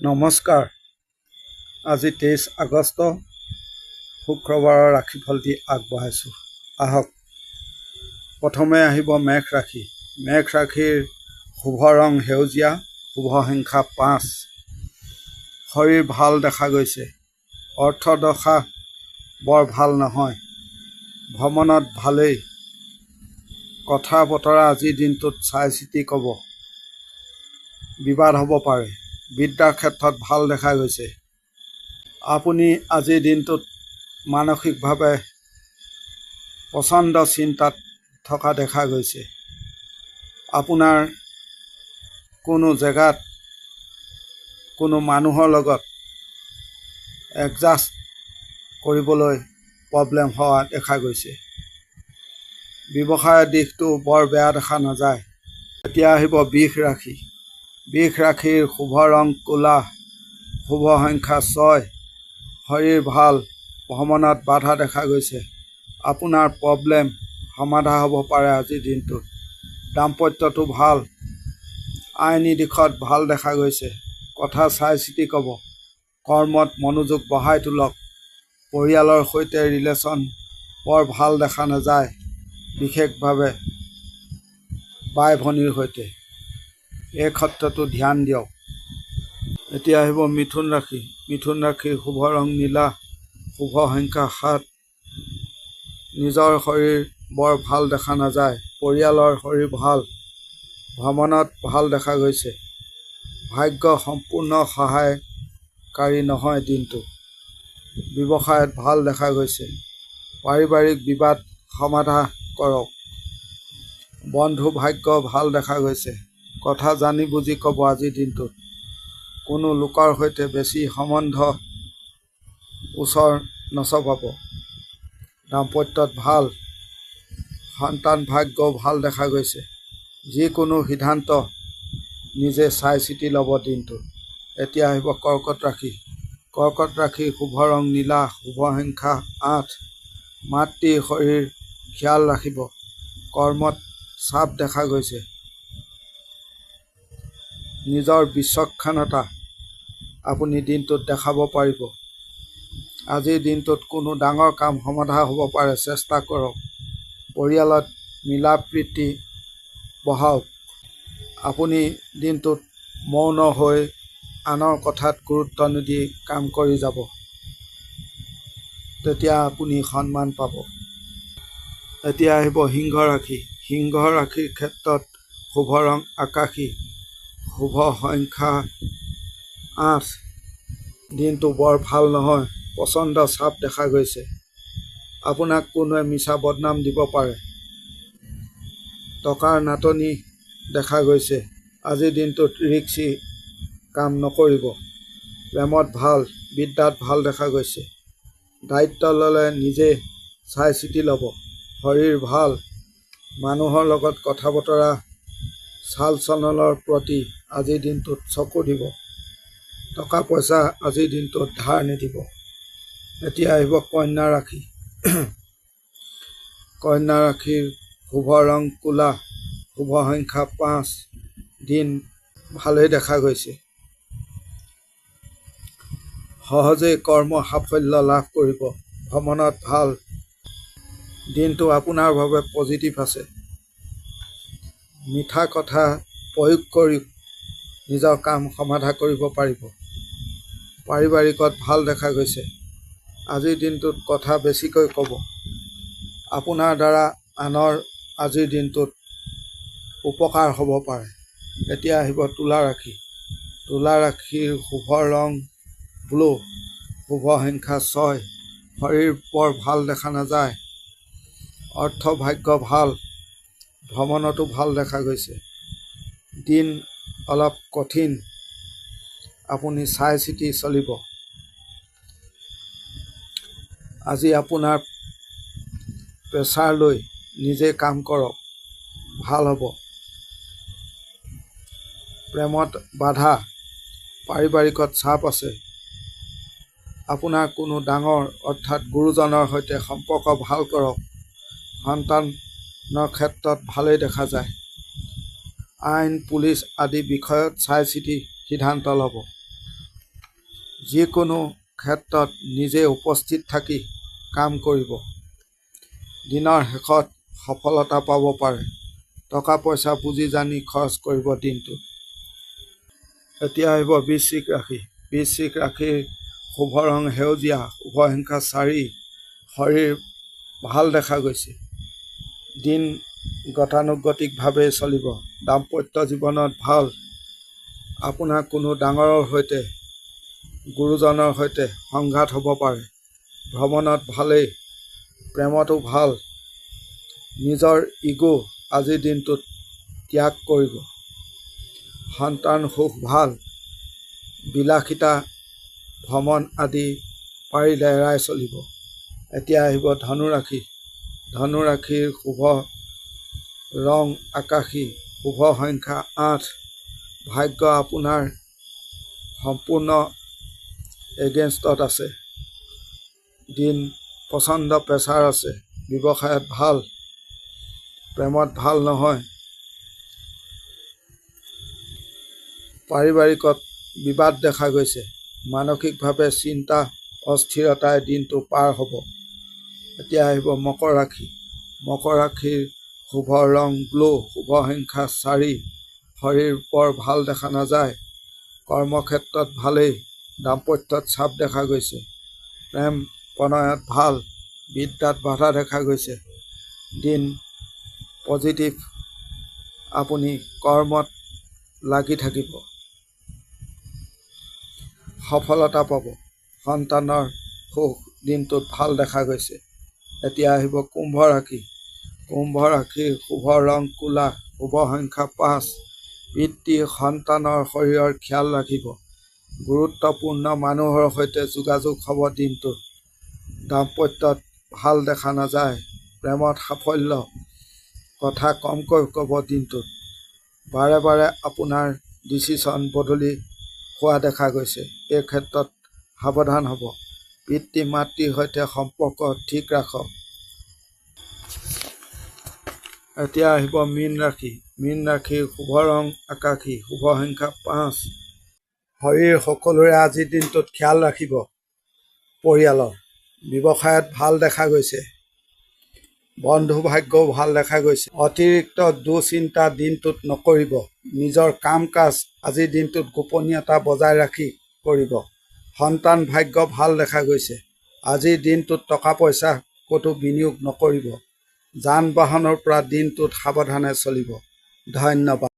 নমস্কাৰ। আজি 23 আগষ্ট শুক্ৰবাৰৰ ৰাশিফলটি আগবঢ়াইছোঁ। আহক প্ৰথমে আহিব মেঘ ৰাশি। মেঘ ৰাশিৰ শুভ ৰং সেউজীয়া, শুভ সংখ্যা 5। শৰীৰ ভাল দেখা গৈছে। অৰ্থদশা বৰ ভাল নহয়। ভ্ৰমণত ভালেই। কথা বতৰা আজিৰ দিনটোত চাই চিতি ক'ব। বিবাদ হ'ব পাৰে। বিদ্যাৰ ক্ষেত্ৰত ভাল দেখা গৈছে। আপুনি আজিৰ দিনটোত মানসিকভাৱে প্ৰচণ্ড চিন্তাত থকা দেখা গৈছে। আপোনাৰ কোনো জেগাত কোনো মানুহৰ লগত এডজাষ্ট কৰিবলৈ প্ৰব্লেম হোৱা দেখা গৈছে। ব্যৱসায়ৰ দিশটো বৰ বেয়া দেখা নাযায়। এতিয়া আহিব বৃষ ৰাশি। বৃষ ৰাশিৰ শুভ ৰং ক'লা, শুভ সংখ্যা 6। শৰীৰ ভাল। ভ্ৰমণত বাধা দেখা গৈছে। আপোনাৰ প্ৰব্লেম সমাধা হ'ব পাৰে আজিৰ দিনটোত। দাম্পত্যটো ভাল। আইনী দিশত ভাল দেখা গৈছে। কথা চাই চিতি ক'ব। কৰ্মত মনোযোগ বঢ়াই তোলক। পৰিয়ালৰ সৈতে ৰিলেশ্যন বৰ ভাল দেখা নাযায়, বিশেষভাৱে বাই ভনীৰ সৈতে। এই ক্ষেত্ৰতো ধ্যান দিয়ক। এতিয়া আহিব মিথুন ৰাশি। মিথুন ৰাশিৰ শুভ ৰং নীলা, শুভ সংখ্যা 7। নিজৰ শৰীৰ বৰ ভাল দেখা নাযায়। পৰিয়ালৰ শৰীৰ ভাল। ভ্ৰমণত ভাল দেখা গৈছে। ভাগ্য সম্পূৰ্ণ সহায়কাৰী নহয় দিনটো। ব্যৱসায়ত ভাল দেখা গৈছে। পাৰিবাৰিক বিবাদ সমাধা কৰক। বন্ধু ভাগ্য ভাল দেখা গৈছে। কথা জানি বুজি ক'ব আজিৰ দিনটোত। কোনো লোকৰ সৈতে বেছি সম্বন্ধ ওচৰ নচপাব। দাম্পত্যত ভাল। সন্তান ভাগ্যও ভাল দেখা গৈছে। যিকোনো সিদ্ধান্ত নিজে চাই চিতি ল'ব দিনটো। এতিয়া আহিব কৰ্কট ৰাশি। কৰ্কট ৰাশিৰ শুভ ৰং নীলা, শুভ সংখ্যা 8। মাতৃৰ শৰীৰ খিয়াল ৰাখিব। কৰ্মত চাপ দেখা গৈছে। নিজৰ বিচক্ষণতা আপুনি দিনটোত দেখাব পাৰিব। আজিৰ দিনটোত কোনো ডাঙৰ কাম সমাধা হ'ব পাৰে, চেষ্টা কৰক। পৰিয়ালত মিলা প্ৰীতি বঢ়াওক। আপুনি দিনটোত মৌন হৈ আনৰ কথাত গুৰুত্ব নিদি কাম কৰি যাব। তেতিয়া আপুনি সন্মান পাব। এতিয়া আহিব সিংহ ৰাশি। সিংহ ৰাশিৰ ক্ষেত্ৰত শুভ ৰং আকাশী, শুভ সংখ্যা 8। দিনটো বৰ ভাল নহয়। প্ৰচণ্ড চাপ দেখা গৈছে। আপোনাক কোনোৱে মিছা বদনাম দিব পাৰে। টকাৰ নাটনি দেখা গৈছে। আজিৰ দিনটোত ৰিস্কি কাম নকৰিব। প্ৰেমত ভাল। বিদ্যাত ভাল দেখা গৈছে। দায়িত্ব ল'লে নিজে চাই চিতি ল'ব। শৰীৰ ভাল। মানুহৰ লগত কথা বতৰা চাল চলনৰ প্ৰতি আজিৰ দিনটোত চকু দিব। টকা পইচা আজিৰ দিনটোত ধাৰ নিদিব। এতিয়া আহিব কন্যা ৰাশি। কন্যা ৰাশিৰ শুভ ৰং ক'লা, শুভ সংখ্যা 5। দিন ভালেই দেখা গৈছে। সহজেই কৰ্ম সাফল্য লাভ কৰিব। ভ্ৰমণত ভাল। দিনটো আপোনাৰ বাবে পজিটিভ আছে। মিঠা কথা প্ৰয়োগ কৰি নিজৰ কাম সমাধা কৰিব পাৰিব। পাৰিবাৰিকত ভাল দেখা গৈছে। আজিৰ দিনটোত কথা বেছিকৈ ক'ব। আপোনাৰ দ্বাৰা আনৰ আজিৰ দিনটোত উপকাৰ হ'ব পাৰে। এতিয়া আহিব তুলা ৰাশি। তুলা ৰাশিৰ শুভ ৰং ব্লু, শুভ সংখ্যা 6। শৰীৰ বৰ ভাল দেখা নাযায়। অৰ্থ ভাগ্য ভাল। ভ্ৰমণতো ভাল দেখা গৈছে। দিন অলপ কঠিন। আপুনি চাই চিতি চলিব। আজি আপোনাৰ প্ৰেছাৰ লৈ নিজে কাম কৰক, ভাল হ'ব। প্ৰেমত বাধা। পাৰিবাৰিকত চাপ আছে। আপোনাৰ কোনো ডাঙৰ অৰ্থাৎ গুৰুজনৰ সৈতে সম্পৰ্ক ভাল কৰক। সন্তানৰ ক্ষেত্ৰত ভালেই দেখা যায়। আইন পুলিচ আদি বিষয়ত চাই চিতি সিদ্ধান্ত ল'ব। যিকোনো ক্ষেত্ৰত নিজে উপস্থিত থাকি কাম কৰিব। দিনৰ শেষত সফলতা পাব পাৰে। টকা পইচা পুঁজি জানি খৰচ কৰিব দিনটো। এতিয়া আহিব বৃশ্চিক ৰাশি। বৃশ্চিক ৰাশিৰ শুভ ৰং সেউজীয়া, শুভ সংখ্যা 4, শৰীৰ ভাল দেখা গৈছে। দিন গতানুগতিকভাৱে চলিব। দাম্পত্য জীৱনত ভাল। আপোনাৰ কোনো ডাঙৰৰ সৈতে, গুৰুজনৰ সৈতে সংঘাত হ'ব পাৰে। ভ্ৰমণত ভালেই, প্ৰেমতো ভাল। নিজৰ ইগো আজিৰ দিনটোত ত্যাগ কৰিব। সন্তান সুখ ভাল। বিলাসিতা, ভ্ৰমণ আদি পাৰিলে এৰাই চলিব। এতিয়া আহিব ধনু ৰাশি। ধনু ৰাশিৰ শুভ ৰং আকাশী, শুভ সংখ্যা 8। ভাগ্য আপোনাৰ সম্পূৰ্ণ এগেইনষ্টত আছে। দিন প্ৰচণ্ড প্ৰেছাৰ আছে। ব্যৱসায়ত ভাল, প্ৰেমত ভাল নহয়। পাৰিবাৰিকত বিবাদ দেখা গৈছে। মানসিকভাৱে চিন্তা অস্থিৰতাই দিনটো পাৰ হ'ব। এতিয়া আহিব মকৰ ৰাশি। মকৰ ৰাশিৰ শুভ ৰং ব্লু, শুভ সংখ্যা 4। শৰীৰ বৰ ভাল দেখা নাযায়। কৰ্মক্ষেত্ৰত ভালেই, দাম্পত্যত চাপ দেখা গৈছে। প্ৰেম প্ৰণয়ত ভাল, বিদ্যাত বাধা দেখা গৈছে। দিন পজিটিভ, আপুনি কৰ্মত লাগি থাকিব। সফলতা পাব। সন্তানৰ সুখ দিনটোত ভাল দেখা গৈছে। এতিয়া আহিব কুম্ভ ৰাশি। কুম্ভ ৰাশিৰ শুভ ৰং ক'লা, শুভ সংখ্যা 5। পিতৃ সন্তানৰ শৰীৰৰ খিয়াল ৰাখিব। গুৰুত্বপূৰ্ণ মানুহৰ সৈতে যোগাযোগ হ'ব দিনটোত। দাম্পত্যত ভাল দেখা নাযায়। প্ৰেমত সাফল্য, কথা কমকৈ ক'ব দিনটোত। বাৰে বাৰে আপোনাৰ ডিচিশ্যন বদলি হোৱা দেখা গৈছে। এই ক্ষেত্ৰত সাৱধান হ'ব। পিতৃ মাতৃৰ সৈতে সম্পৰ্ক ঠিক ৰাখক। এতিয়া আহিব মীন ৰাশি। মীন ৰাশিৰ শুভ ৰং আকাশী, শুভ সংখ্যা 5। শৰীৰ সকলোৰে আজিৰ দিনটোত খিয়াল ৰাখিব। পৰিয়ালৰ ব্যৱসায়ত ভাল দেখা গৈছে। বন্ধু ভাগ্যও ভাল দেখা গৈছে। অতিৰিক্ত দুশ্চিন্তা দিনটোত নকৰিব। নিজৰ কাম কাজ আজিৰ দিনটোত গোপনীয়তা বজাই ৰাখি কৰিব। সন্তান ভাগ্য ভাল দেখা গৈছে। আজিৰ দিনটোত টকা পইচা ক'তো বিনিয়োগ নকৰিব। যান বাহনৰ পৰা দিনটোত সাৱধানে চলিব। ধন্যবাদ।